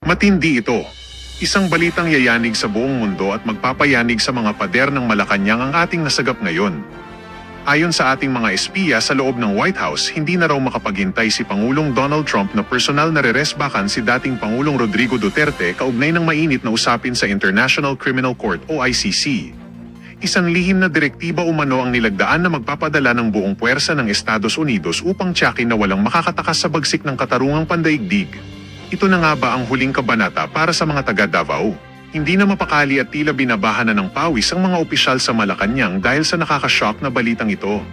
Matindi ito. Isang balitang yayanig sa buong mundo at magpapayanig sa mga pader ng Malacanang ang ating nasagap ngayon. Ayon sa ating mga espiya sa loob ng White House, hindi na raw makapaghintay si Pangulong Donald Trump na personal na reresbakan si dating Pangulong Rodrigo Duterte kaugnay ng mainit na usapin sa International Criminal Court o ICC. Isang lihim na direktiba umano ang nilagdaan na magpapadala ng buong puwersa ng Estados Unidos upang tiyakin na walang makakatakas sa bagsik ng katarungang pandaigdig. Ito na nga ba ang huling kabanata para sa mga taga Davao? Hindi na mapakali at tila binabahan na ng pawis ang mga opisyal sa Malacanang dahil sa nakakashock na balitang ito.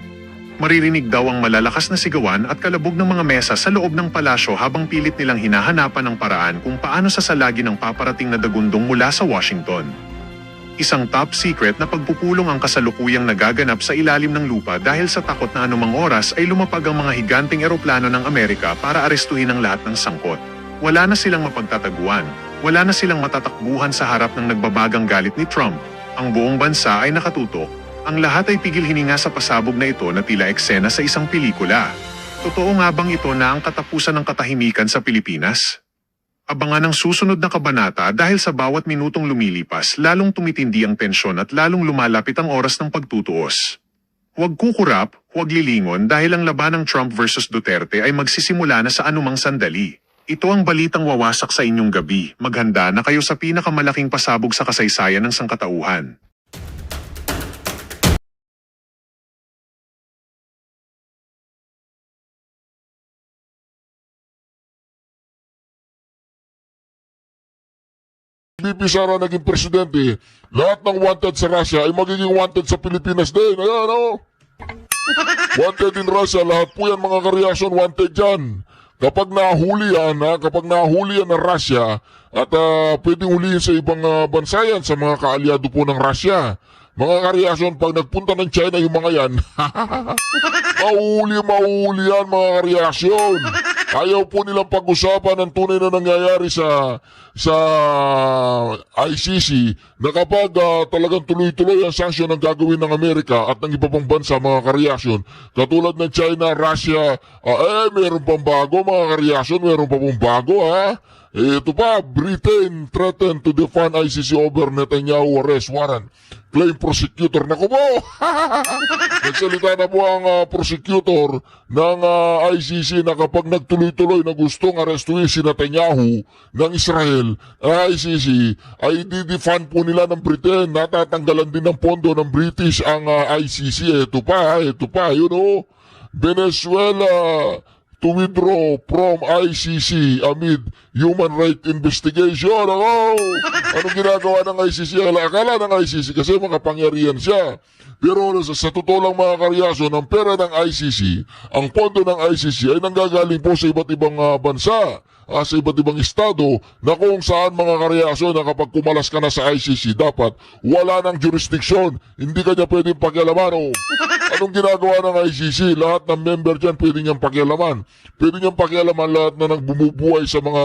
Maririnig daw ang malalakas na sigawan at kalabog ng mga mesa sa loob ng palasyo habang pilit nilang hinahanapan ng paraan kung paano sasalagin ang paparating na dagundong mula sa Washington. Isang top secret na pagpupulong ang kasalukuyang nagaganap sa ilalim ng lupa dahil sa takot na anumang oras ay lumapag ang mga higanting eroplano ng Amerika para arestuhin ang lahat ng sangkot. Wala na silang mapagtataguan, wala na silang matatakbuhan sa harap ng nagbabagang galit ni Trump. Ang buong bansa ay nakatutok, ang lahat ay pigil hininga sa pasabog na ito na tila eksena sa isang pelikula. Totoo nga bang ito na ang katapusan ng katahimikan sa Pilipinas? Abangan ang susunod na kabanata dahil sa bawat minutong lumilipas, lalong tumitindi ang tensyon at lalong lumalapit ang oras ng pagtutuos. Huwag kukurap, huwag lilingon dahil ang laban ng Trump versus Duterte ay magsisimula na sa anumang sandali. Ito ang balitang wawasak sa inyong gabi. Maghanda na kayo sa pinakamalaking pasabog sa kasaysayan ng sangkatauhan. BP Sara naging presidente, lahat ng wanted sa Russia ay magiging wanted sa Pilipinas din. Ayan, oh. Wanted in Russia, lahat po yan mga kareaksyon, wanted dyan. Kapag nahuli yan ng Russia at pwedeng hulihin sa ibang bansa yan, sa mga kaalyado po ng Russia. Mga kareaksyon, pag nagpunta ng China yung mga yan, mahuli yan mga kareaksyon. Ayaw po nilang pag-usapan ang tunay na nangyayari sa ICC na kapag talagang tuloy-tuloy ang sanksyon ang gagawin ng Amerika at ng iba pang bansa mga kareaksyon. Katulad ng China, Russia, meron pang bago mga kareaksyon, meron pa pong bago ha. Ito pa, Britain threatened to defund ICC over Netanyahu arrest warrant. Claim prosecutor. Naku po! Nagsalita na po ang prosecutor ng ICC na kapag nagtuloy-tuloy na gustong arestuhin si Netanyahu ng Israel, ICC ay di-defund po nila ng Britain. Natatanggalan din ng pondo ng British ang ICC. Ito pa, yun o. Venezuela to withdraw from ICC amid human rights investigation. Anong ginagawa ng ICC? Akala ng ICC kasi makapangyarihan siya. Pero sa totoo lang mga kareaksyon, ang pera ng ICC, ang pondo ng ICC ay nanggagaling po sa iba't ibang bansa, sa iba't ibang estado, na kung saan mga kareaksyon na kapag kumalas ka na sa ICC, dapat wala ng jurisdiction. Hindi ka niya pwedeng pakialaman. Anong ginagawa ng ICC? Lahat ng member dyan pwede niyang pakialaman. Pwede niyang pakialaman lahat na nagbumubuhay sa mga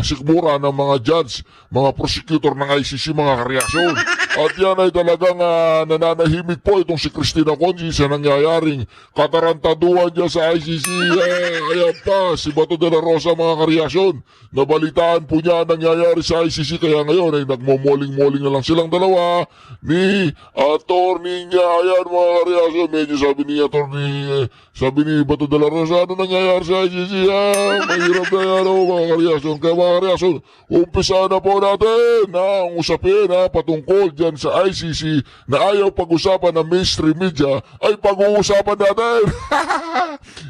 sikmura ng mga judge, mga prosecutor ng ICC, mga kareaksyon. At yan ay talagang nananahimik po itong si Cristina Conji sa nangyayaring katarantaduhan niya sa ICC. Kaya pa, si Bato de la Rosa mga kareaksyon, nabalitaan po niya ang nangyayari sa ICC, kaya ngayon ay nagmomoling-moling na lang silang dalawa ni attorney niya. Ayan mga kareaksyon, medyo sabi ni Bato de la Rosa, ano nangyayari sa ICC? Mahirap na yan mga kareaksyon. Kaya mga kareaksyon, umpisa na po natin ang usapin patungkol dyan sa ICC na ayaw pag-usapan ng mainstream media ay pag-uusapan natin.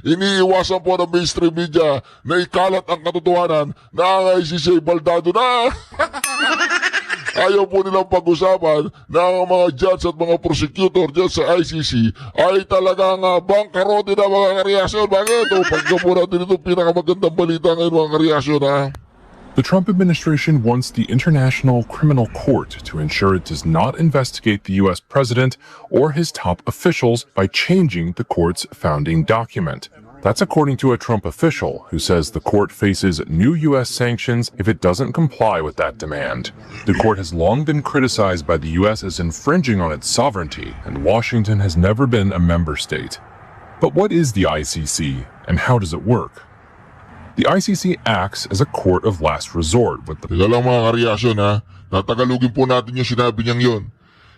Iniiwasan po ng mainstream media na ikalat ang katotohanan na ang ICC ay baldado na. Ayaw po nilang pag-usapan na ang mga judge at mga prosecutor dyan sa ICC ay talagang bangkarote na mga kareaksyon. Bakit? Pagkapo natin itong pinakamagandang balita ngayon mga kareaksyon The Trump administration wants the International Criminal Court to ensure it does not investigate the U.S. president or his top officials by changing the court's founding document. That's according to a Trump official who says the court faces new U.S. sanctions if it doesn't comply with that demand. The court has long been criticized by the U.S. as infringing on its sovereignty, and Washington has never been a member state. But what is the ICC, and how does it work? The ICC acts as a court of last resort with the Teka lang mga kareaksyon ha, tatagalugin po natin yung sinabi niyang yun.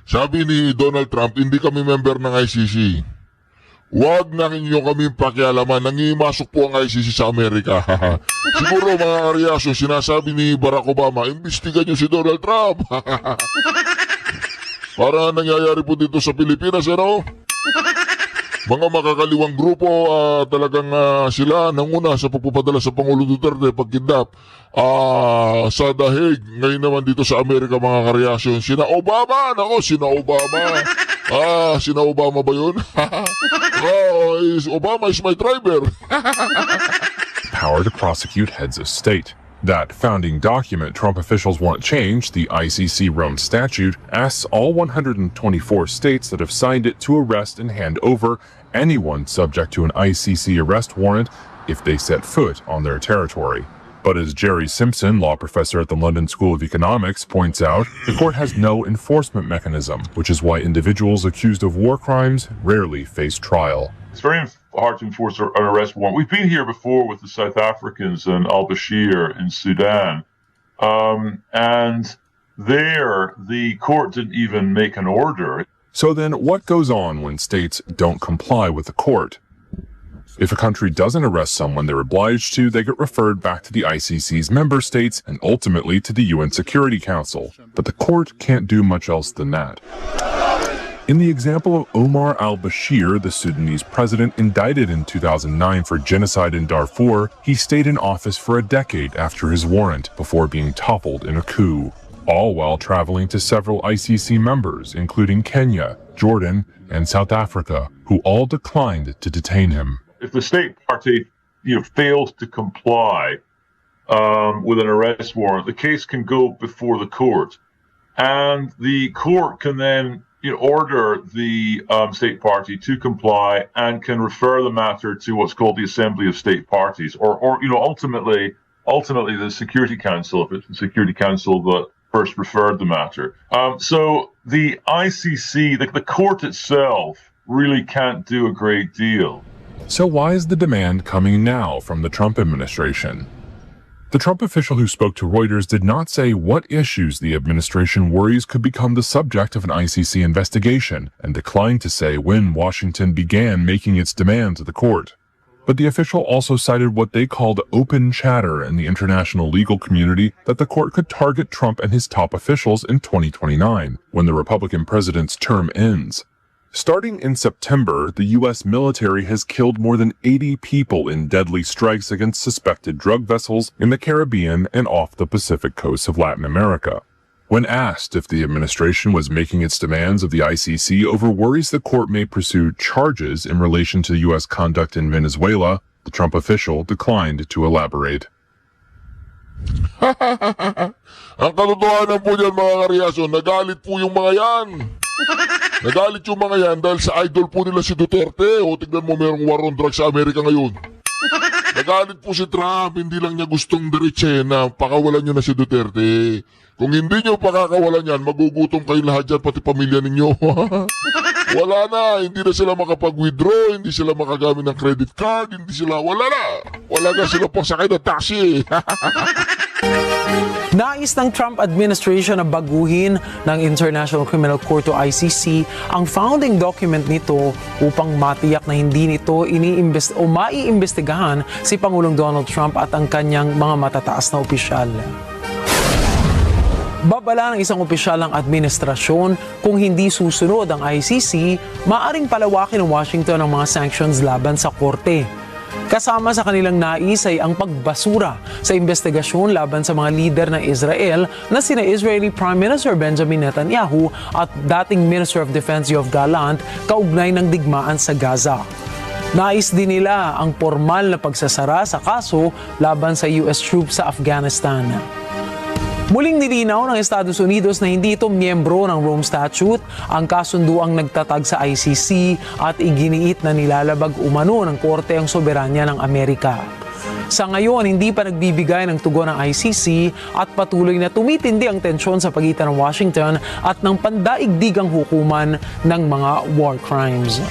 Sabi ni Donald Trump, hindi kami member ng ICC. Huwag na ninyo kami pakialaman, nangimasok po ang ICC sa Amerika. Siguro mga kareaksyon, sinasabi ni Barack Obama, imbestigan niyo si Donald Trump. Para nangyayari po dito sa Pilipinas, ano? Mga makakaliwang grupo, talagang sila nanguna sa pagpapadala sa Pangulo Duterte pagkidnap sa dahig. Ngayon naman dito sa Amerika mga kareaksyon, sina Obama! Nako, sina Obama! Sina Obama ba yun? Obama is my driver! power to prosecute heads of state. That founding document Trump officials want changed, the ICC Rome Statute, asks all 124 states that have signed it to arrest and hand over anyone subject to an ICC arrest warrant if they set foot on their territory. But as Jerry Simpson, law professor at the London School of Economics, points out, the court has no enforcement mechanism, which is why individuals accused of war crimes rarely face trial. It's very hard to enforce an arrest warrant. We've been here before with the South Africans and al-Bashir in Sudan. And there, the court didn't even make an order. So then, what goes on when states don't comply with the court? If a country doesn't arrest someone they're obliged to, they get referred back to the ICC's member states and ultimately to the UN Security Council. But the court can't do much else than that. In the example of Omar al-Bashir, the Sudanese president indicted in 2009 for genocide in Darfur, he stayed in office for a decade after his warrant before being toppled in a coup, all while traveling to several ICC members, including Kenya, Jordan, and South Africa, who all declined to detain him. If the state party, fails to comply with an arrest warrant, the case can go before the court, and the court can then order the state party to comply and can refer the matter to what's called the Assembly of State Parties, or ultimately the Security Council, if it's the Security Council that first referred the matter. So the ICC, the court itself, really can't do a great deal. So why is the demand coming now from the Trump administration? The Trump official who spoke to Reuters did not say what issues the administration worries could become the subject of an ICC investigation, and declined to say when Washington began making its demands of the court. But the official also cited what they called open chatter in the international legal community that the court could target Trump and his top officials in 2029, when the Republican president's term ends. Starting in September, the U.S. military has killed more than 80 people in deadly strikes against suspected drug vessels in the Caribbean and off the Pacific coast of Latin America. When asked if the administration was making its demands of the ICC over worries the court may pursue charges in relation to U.S. conduct in Venezuela, the Trump official declined to elaborate. Ang katotohanan po dyan mga kareaksyon, nagalit po yung mga yan. Nagalit yung mga yan dahil sa idol po nila si Duterte. O tignan mo, merong war on drugs sa Amerika ngayon. Nagalit po si Trump, hindi lang niya gustong diretsahin na pakawalan nyo na si Duterte. Kung hindi nyo pakakawalan yan, magugutom kayo lahat dyan, pati pamilya ninyo. Wala na, hindi na sila makapag-withdraw, hindi sila makagamit ng credit card, wala na sila pang sakay na taxi. Nais ng Trump administration na baguhin ng International Criminal Court o ICC ang founding document nito upang matiyak na hindi nito maiimbestigahan si Pangulong Donald Trump at ang kanyang mga matataas na opisyal. Babala ng isang opisyal ng administrasyon kung hindi susunod ang ICC, maaring palawakin ng Washington ang mga sanctions laban sa korte. Kasama sa kanilang nais ay ang pagbasura sa investigasyon laban sa mga lider ng Israel na sina Israeli Prime Minister Benjamin Netanyahu at dating Minister of Defense Yoav Gallant kaugnay ng digmaan sa Gaza. Nais din nila ang formal na pagsasara sa kaso laban sa US troops sa Afghanistan. Muling nilinaw ng Estados Unidos na hindi ito miyembro ng Rome Statute, ang kasunduang nagtatag sa ICC at iginiit na nilalabag umano ng korte ang soberanya ng Amerika. Sa ngayon, hindi pa nagbibigay ng tugon ng ICC at patuloy na tumitindi ang tensyon sa pagitan ng Washington at ng pandaigdigang hukuman ng mga war crimes.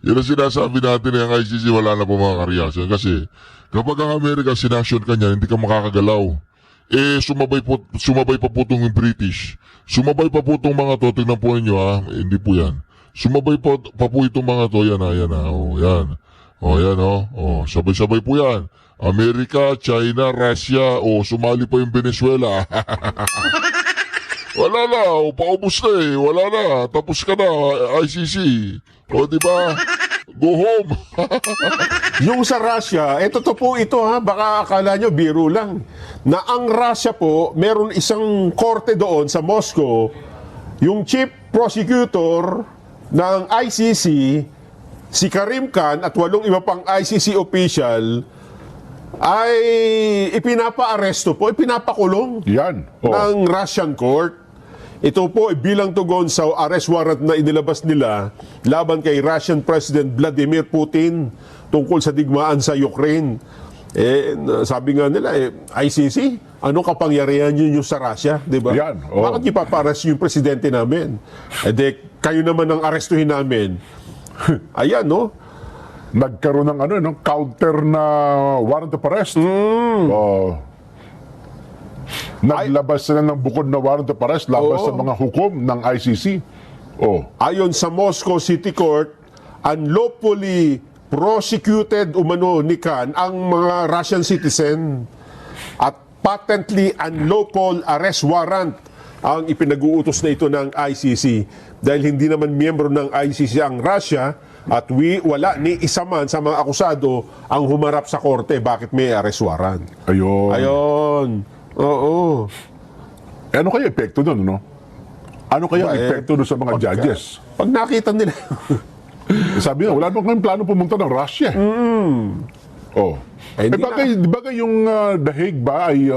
Yun ang sinasabi natin ng ICC, wala na po mga kareaksyon. Kasi kapag ang Amerika sinanction ka niya, hindi ka makakagalaw. Sumabay pa po itong British. Sumabay pa po itong mga to, tingnan po ninyo ha, hindi po yan. Sumabay pa po itong mga to, yan ha, oh, yan. Oh, yan sabay-sabay po yan. Amerika, China, Russia, sumali pa yung Venezuela. Wala na, paubos na wala na, tapos ka na, ICC. Diba? Go home. Yung sa Russia, totoo po ito ha, baka akala nyo biro lang. Na ang Russia po, meron isang korte doon sa Moscow, yung chief prosecutor ng ICC, si Karim Khan at 8 iba pang ICC official, ay ipinapa-aresto po, ipinapakulong Yan. ng Russian court. Ito po ay bilang tugon sa arrest warrant na inilabas nila laban kay Russian President Vladimir Putin tungkol sa digmaan sa Ukraine. Sabi nga nila, ICC, anong kapangyarihan yun yung sa Russia? Diba? Yan, Bakit ipaparas yung presidente namin? Kayo naman ang arestuhin namin. Ayan, no? Nagkaroon ng counter na warrant of arrest. Naglabas sila ng bukod na warrant of arrest labas sa mga hukom ng ICC. Ayon sa Moscow City Court, unlawfully prosecuted umano ni Khan ang mga Russian citizen at patently unlawful arrest warrant ang ipinag-uutos na ito ng ICC dahil hindi naman miyembro ng ICC ang Russia at wala ni isa man sa mga akusado ang humarap sa korte. Bakit may arrest warrant? Ayun. Oo. Ano kaya epekto doon, no? Ano kaya epekto doon sa mga judges? Pag nakita nila. Sabi na, wala naman kami plano pumunta ng Russia. Bagay yung The Hague ba ay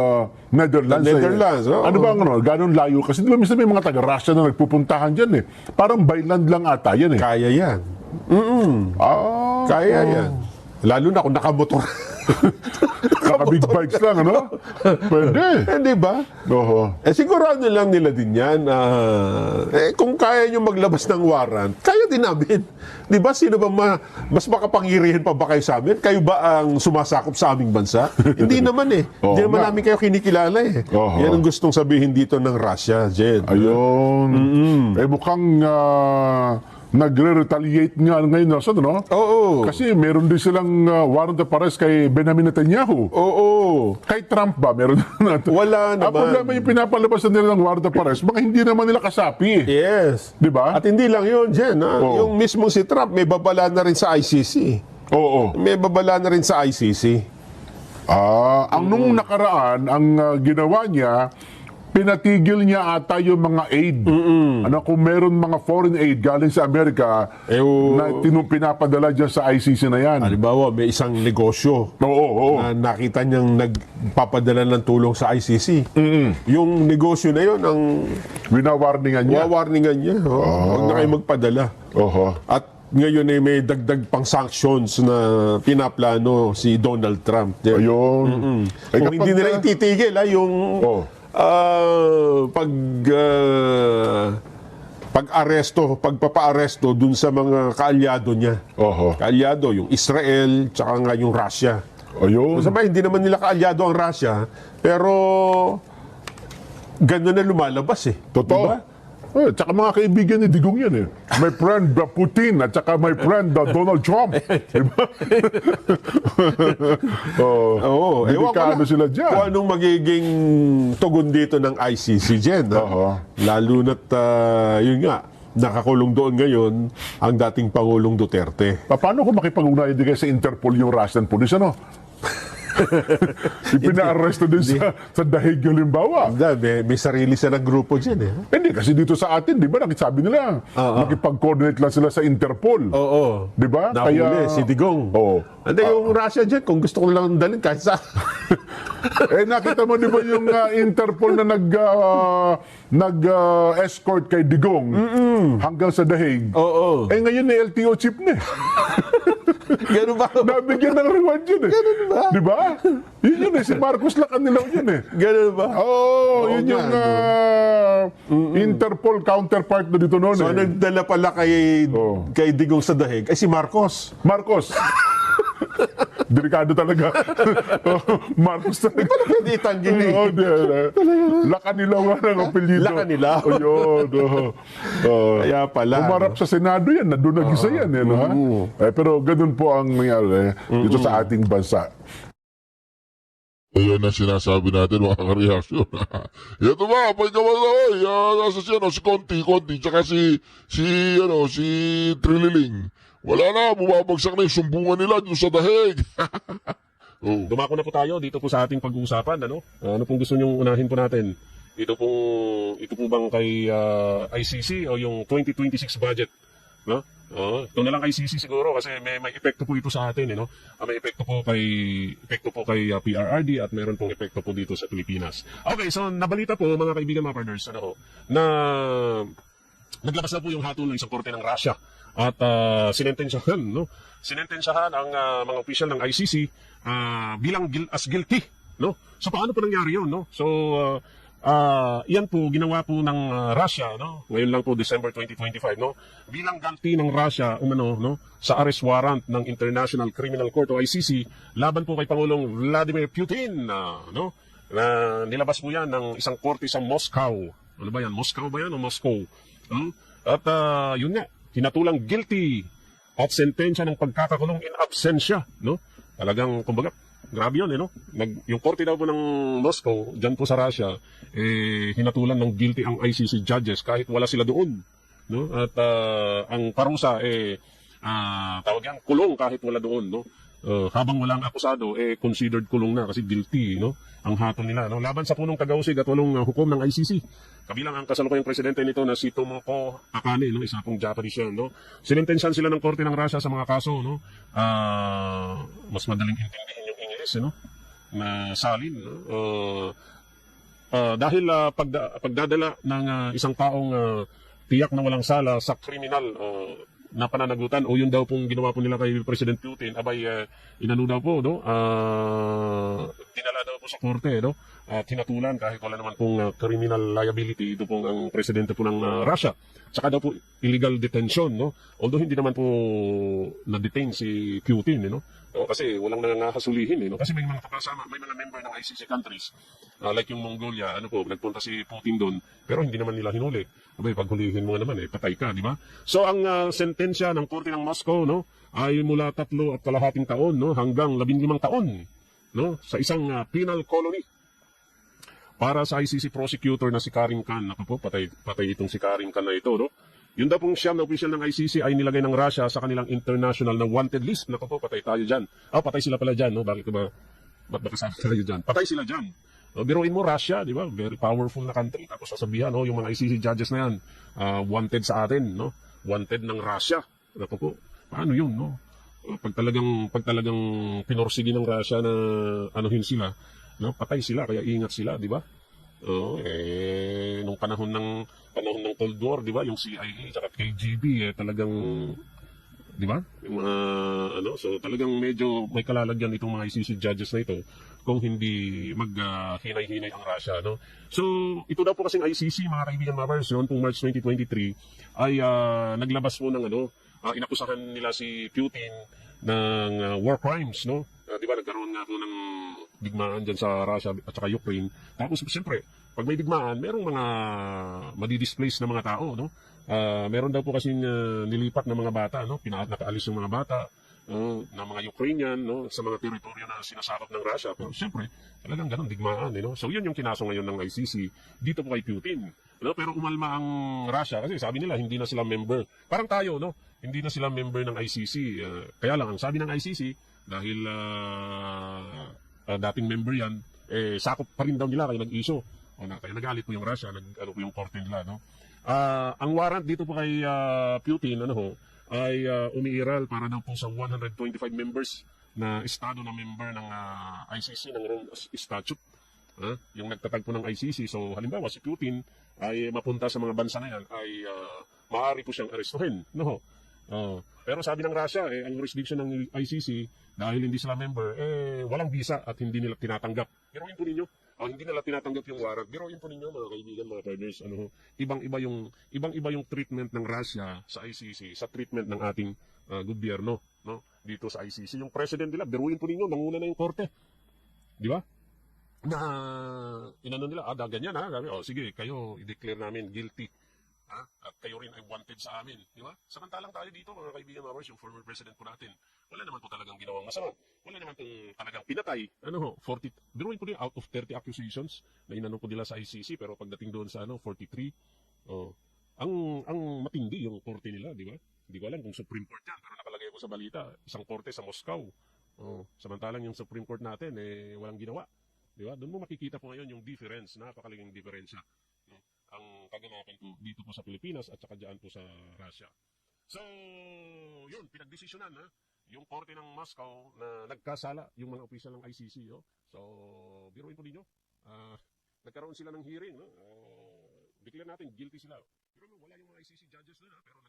Netherlands? Netherlands, Ano ba ganun layo? Kasi di ba minsan may mga taga-Russia na nagpupuntahan dyan Parang byland lang ata yan Kaya yan. Kaya yan. Lalo na kung nakamotor. Naka-big bikes lang, Pwede. Di ba? Sigurado lang nila din yan. Kung kaya nyo maglabas ng warrant, kaya din namin. Di ba? Sino ba mas makapangyarihan pa ba kayo sa amin? Kayo ba ang sumasakop sa aming bansa? Hindi naman Hindi naman namin kayo kinikilala Yan ang gustong sabihin dito ng Russia, Jed. Ayun. Mukhang nagre-retaliate nga ngayon nasa Oo. Kasi meron din silang warrant of arrest kay Benjamin Netanyahu. Oo. Kay Trump ba? Meron Wala naman. Ang problema yung pinapalabas na nila ng warrant of arrest, mga hindi naman nila kasapi. Yes. Di ba? At hindi lang yun, Jen. Yung mismo si Trump, may babala na rin sa ICC. May babala na rin sa ICC. Ang nung nakaraan, ang ginawa niya, pinatigil niya ata yung mga aid. Kung meron mga foreign aid galing sa Amerika na pinapadala dyan sa ICC na yan. Halimbawa, may isang negosyo na nakita niyang nagpapadala ng tulong sa ICC. Yung negosyo na yun, ang winawarningan niya. wawarningan niya. Huwag na kayo magpadala. At ngayon ay may dagdag pang sanctions na pinaplano si Donald Trump. Ayun. Kung hindi nila ititigil, yung pagpapa-aresto dun sa mga kaalyado niya. Kaalyado, yung Israel, tsaka nga yung Russia. Ayun. Sabay, hindi naman nila kaalyado ang Russia, pero gano'n na lumalabas Totoo. Diba? Tsaka mga kaibigan ni Digong yan My friend Putin at tsaka my friend Donald Trump. Diba? Delikado sila dyan. Kung anong magiging tugon dito ng ICC dyan. Lalo na't yun nga, nakakulong doon ngayon ang dating Pangulong Duterte. Paano kung makipag-ugnayan din kayo sa Interpol yung Russian police, Ipina-arresto din sa Dahig, halimbawa. May sarili silang grupo dyan Hindi, kasi dito sa atin, di ba, sabi nila, makipag-coordinate lang sila sa Interpol. Di ba? Nahuli, si Digong. Hindi, yung Russia dyan, kung gusto ko lang dalhin, kahit sa... Nakita mo, di ba, yung Interpol na nag-escort kay Digong hanggang sa Dahig? Ngayon na LTO chief na Ganun ba? Nabigyan ng reward yun eh. Ganun ba? Di ba? Yun eh, si Marcos Lacanilaw yun eh. Ganun ba? Oo, yun nga, yung Interpol counterpart na dito noon So, eh. nagdala pala kay, Oo. kay Digong sa Dahig ay si Marcos. Marcos. Delikado talaga. Marcos talaga. Pwede itanggin eh. Oo, Lacanilaw nga ng apelyido. Lacanilaw. O, yun. Kaya pala. Umarap sa Senado yan, nandun nag-isa yan. Eh, no, ha? Pero ganun po ang nangyari dito sa ating bansa. Ayan ang sinasabi natin mga kareaksyon. Ito ba, pag naman na, nasa siya, si Conti, tsaka si Trililing. Wala na, bumabagsak na yung sumbungan nila dito sa dahig. Oh. Dumako na po tayo dito po sa ating pag-uusapan. Ano pong gusto nyong unahin po natin? Ito po bang kay ICC o yung 2026 budget? No? Ito na lang ICC siguro kasi may epekto po ito sa atin, no? May epekto po kay PRRD at meron pong epekto po dito sa Pilipinas. Okay, so nabalita po mga kaibigan, mga partners, na naglabas na po yung hatol ng isang korte ng Russia at sinentensyahan ang mga opisyal ng ICC bilang as guilty, no? So paano po nangyari 'yon, no? So yan po ginawa po ng Russia, no? Ngayon lang po December 2025, no? Bilang ganti ng Russia no, sa arrest warrant ng International Criminal Court o ICC laban po kay Pangulong Vladimir Putin, no? Na nilabas po yan ng isang korte sa Moscow. Ano ba yan? Moscow ba yan o Moscow? At yun nga, hinatulang guilty at sentensya ng pagkakakulong in absentia, no? Talagang, kumbaga, grabe yun, no? Yung korte daw po ng Moscow, dyan po sa Russia, hinatulan ng guilty ang ICC judges kahit wala sila doon, no? At ang parusa, tawag yan, kulong kahit wala doon, no? Habang walang akusado, considered kulong na kasi guilty, no? Ang hatol nila, no? Laban sa punong tagausig at walong hukom ng ICC. Kabilang ang kasalukuyang presidente nito na si Tomoko Akane, no? Isa pong Japanese yan, no? Sinintensyahan sila ng korte ng Russia sa mga kaso, no? Mas madaling intindihin yung English, no? Na salin, no? Dahil pagdadala ng isang taong tiyak na walang sala sa kriminal na pananagutan o yun daw pong ginawa po nila kay President Putin, inano daw po, no? Dinala daw po sa korte, no? At hinatulan kahit wala naman pong criminal liability ito pong ang presidente po ng Russia. Tsaka daw po illegal detention, no? Although hindi naman po na-detain si Putin, no? Kasi walang nangangahasulihin, no? Kasi may mga kapasama, may mga member ng ICC countries, like yung Mongolia, nagpunta si Putin doon, pero hindi naman nila hinuli. Abay, pag hulihin mo naman, patay ka, di ba? So, ang sentensya ng Korte ng Moscow, no, ay mula 3.5 taon, no, hanggang 15 taon, no, sa isang penal colony. Para sa ICC prosecutor na si Karim Khan, patay itong si Karim Khan na ito, no? Yun daw pong siyam na opisyal ng ICC ay nilagay ng Russia sa kanilang international na wanted list. Patay tayo dyan. Patay sila pala dyan, no? Bakit ba kasama tayo dyan? Patay sila dyan. Biruin mo Russia, di ba? Very powerful na country. Tapos sasabihan, no, yung mga ICC judges na yan, wanted sa atin, no? Wanted ng Russia. Paano yun, no? Pag talagang pinorsigi ng Russia na anuhin sila, no? Patay sila, kaya ingat sila, di ba? Nung panahon ng Cold War, di ba? Yung CIA at KGB, talagang, di ba? Yung so talagang medyo may kalalagyan itong mga ICC judges na ito kung hindi maghinay-hinay ang Russia, no? So, ito daw po kasing ICC, mga kaibigan, mga version, kung March 2023, ay naglabas po ng inakusahan nila si Putin ng war crimes, no? Di ba, nagkaroon nga po ng digmaan dyan sa Russia at saka Ukraine. Tapos, siyempre, pag may digmaan, merong mga madi-displace na mga tao, no? Meron daw po kasing nilipat na mga bata, no? Nakaalis yung mga bata ng mga Ukrainian, no? Sa mga teritoryo na sinasakop ng Russia. Pero siyempre, talagang ganun, digmaan, no? So, yun yung kinaso ngayon ng ICC dito po kay Putin. No? Pero umalma ang Russia kasi sabi nila, hindi na sila member. Parang tayo, no? Hindi na sila member ng ICC. Kaya lang, ang sabi ng ICC, dahil dating member yan, sakop pa rin daw nila kaya nag-issue. Kaya nagalit po yung Russia, po yung korte nila, no? Ang warrant dito po kay Putin, ay umiiral para daw po sa 125 members na estado na member ng ICC, ng Rome Statute. Yung nagtatagpo ng ICC. So, halimbawa, si Putin ay mapunta sa mga bansa na yan, ay maaari po siyang arestuhin, no? Pero sabi ng Russia, ang jurisdiction ng ICC, dahil hindi sila member, walang visa at hindi nila tinatanggap. Biruin po ninyo. Hindi nila tinatanggap yung warrant. Biruin po ninyo, mga kaibigan, mga partners. Ibang-iba yung treatment ng Russia sa ICC sa treatment ng ating gobyerno, no? Dito sa ICC. Yung president nila, biruin po ninyo, nanguna na yung korte. Di ba? Na inano nila, ganyan ha. Sige, kayo i-declare namin guilty. At kayo rin ay wanted sa amin, di ba? Samantalang tayo dito, mga kaibigan, mga yung former president po natin, wala naman po talagang ginawang masama. Wala naman pong talagang pinatay. 40, biruin po din, out of 30 accusations na inano po nila sa ICC, pero pagdating doon sa 43, ang matindi yung korte nila, di ba? Hindi ko alam kung Supreme Court yan, pero nakalagay ko sa balita, isang korte sa Moscow. Samantalang yung Supreme Court natin, walang ginawa. Di ba? Doon mo makikita po ngayon yung difference, napakalaking diferensya. Ang kaganapan po dito po sa Pilipinas at saka dyan po sa Russia. So, yun, pinagdesisyonan yung korte ng Moscow na nagkasala yung mga opisyal ng ICC. So, biruin po ninyo. Nagkaroon sila ng hearing. Declare natin, guilty sila. Pero wala yung mga ICC judges doon, pero